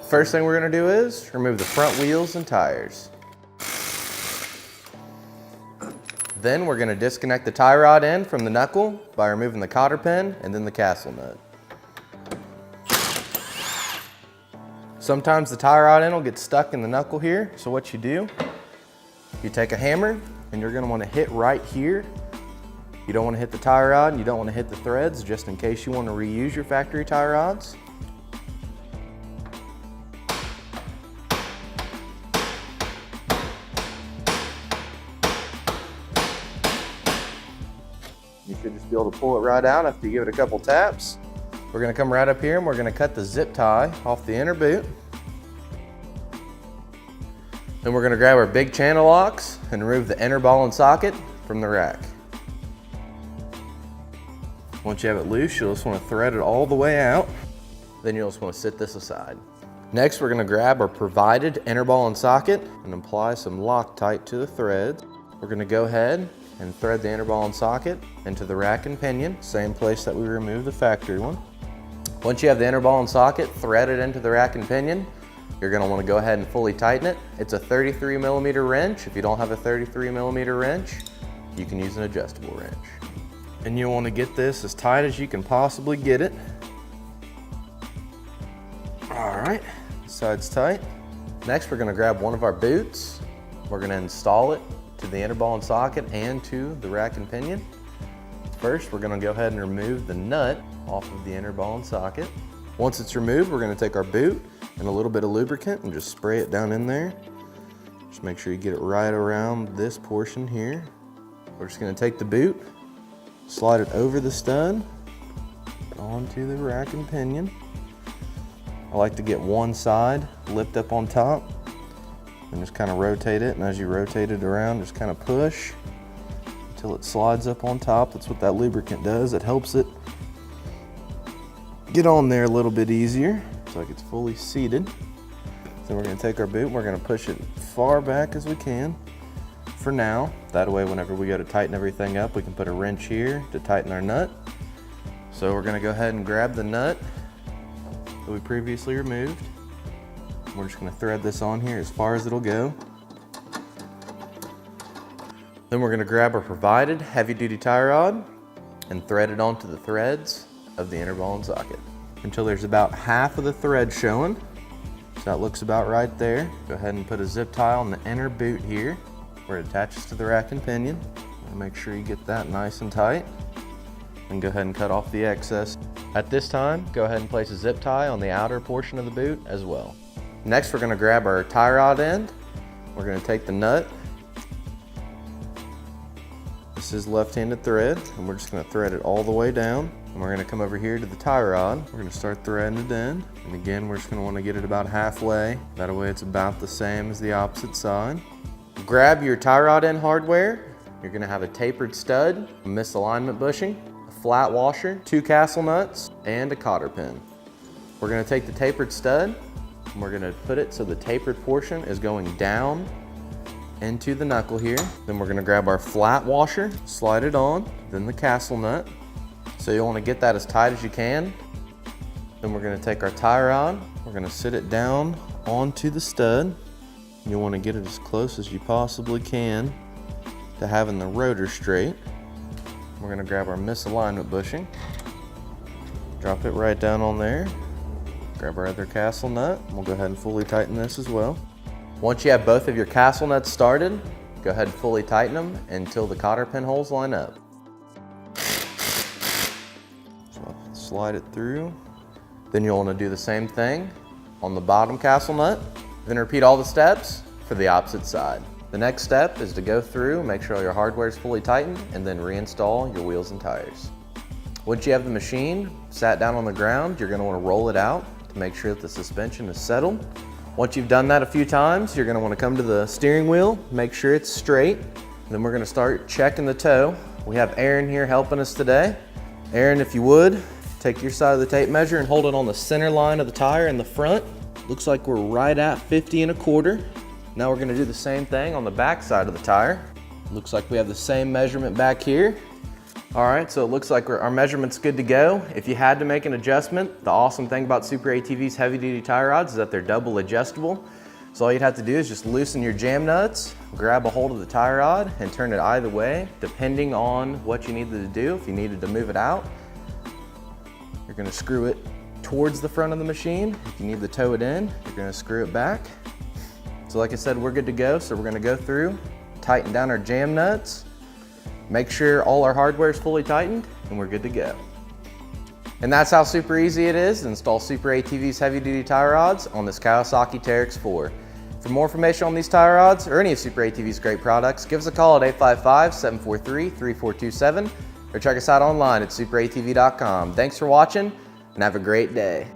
First thing we're gonna do is remove the front wheels and tires. Then we're gonna disconnect the tie rod end from the knuckle by removing the cotter pin and then the castle nut. Sometimes the tie rod end will get stuck in the knuckle here, so what you do, you take a hammer and you're gonna wanna hit right here. You don't wanna hit the tie rod and you don't wanna hit the threads, just in case you wanna reuse your factory tie rods. You should just be able to pull it right out after you give it a couple taps. We're gonna come right up here and we're gonna cut the zip tie off the inner boot. Then we're gonna grab our big channel locks and remove the inner ball and socket from the rack. Once you have it loose, you'll just wanna thread it all the way out. Then you'll just wanna sit this aside. Next, we're gonna grab our provided inner ball and socket and apply some Loctite to the threads. We're gonna go ahead and thread the inner ball and socket into the rack and pinion, same place that we removed the factory one. Once you have the inner ball and socket threaded into the rack and pinion, you're gonna wanna go ahead and fully tighten it. It's a 33mm wrench. If you don't have a 33mm wrench, you can use an adjustable wrench. And you'll wanna get this as tight as you can possibly get it. All right, side's tight. Next, we're gonna grab one of our boots. We're gonna install it to the inner ball and socket and to the rack and pinion. First, we're gonna go ahead and remove the nut off of the inner ball and socket. Once it's removed, we're gonna take our boot and a little bit of lubricant and just spray it down in there. Just make sure you get it right around this portion here. We're just gonna take the boot, slide it over the stud, onto the rack and pinion. I like to get one side lipped up on top and just kind of rotate it. And as you rotate it around, just kind of push until it slides up on top. That's what that lubricant does. It helps it get on there a little bit easier. It's like it's fully seated. So we're gonna take our boot and we're gonna push it far back as we can for now. That way, whenever we go to tighten everything up, we can put a wrench here to tighten our nut. So we're gonna go ahead and grab the nut that we previously removed. We're just gonna thread this on here as far as it'll go. Then we're gonna grab our provided heavy-duty tie rod and thread it onto the threads of the inner ball and socket until there's about half of the thread showing. So that looks about right there. Go ahead and put a zip tie on the inner boot here where it attaches to the rack and pinion. And make sure you get that nice and tight. And go ahead and cut off the excess. At this time, go ahead and place a zip tie on the outer portion of the boot as well. Next, we're gonna grab our tie rod end. We're gonna take the nut. This is left-handed thread, and we're just gonna thread it all the way down. And we're gonna come over here to the tie rod. We're gonna start threading it in. And again, we're just gonna wanna get it about halfway. That way it's about the same as the opposite side. Grab your tie rod end hardware. You're gonna have a tapered stud, a misalignment bushing, a flat washer, 2 castle nuts, and a cotter pin. We're gonna take the tapered stud and we're gonna put it so the tapered portion is going down into the knuckle here. Then we're gonna grab our flat washer, slide it on, then the castle nut. So you'll wanna get that as tight as you can. Then we're gonna take our tie rod, we're gonna sit it down onto the stud. You'll wanna get it as close as you possibly can to having the rotor straight. We're gonna grab our misalignment bushing, drop it right down on there. Grab our other castle nut, and we'll go ahead and fully tighten this as well. Once you have both of your castle nuts started, go ahead and fully tighten them until the cotter pin holes line up. So slide it through. Then you'll want to do the same thing on the bottom castle nut. Then repeat all the steps for the opposite side. The next step is to go through, make sure all your hardware is fully tightened, and then reinstall your wheels and tires. Once you have the machine sat down on the ground, you're going to want to roll it out to make sure that the suspension is settled. Once you've done that a few times, you're going to want to come to the steering wheel, make sure it's straight. Then we're going to start checking the toe. We have Aaron here helping us today. Aaron, if you would, take your side of the tape measure and hold it on the center line of the tire in the front. Looks like we're right at 50 1/4. Now we're going to do the same thing on the back side of the tire. Looks like we have the same measurement back here. All right, so it looks like our measurement's good to go. If you had to make an adjustment, the awesome thing about SuperATV's heavy-duty tie rods is that they're double adjustable. So all you'd have to do is just loosen your jam nuts, grab a hold of the tie rod, and turn it either way, depending on what you needed to do. If you needed to move it out, you're gonna screw it towards the front of the machine. If you need to tow it in, you're gonna screw it back. So like I said, we're good to go. So we're gonna go through, tighten down our jam nuts, make sure all our hardware is fully tightened, and we're good to go. And that's how super easy it is to install SuperATV's heavy-duty tie rods on this Kawasaki Teryx 4. For more information on these tie rods or any of SuperATV's great products, give us a call at 855-743-3427 or check us out online at superatv.com. Thanks for watching and have a great day.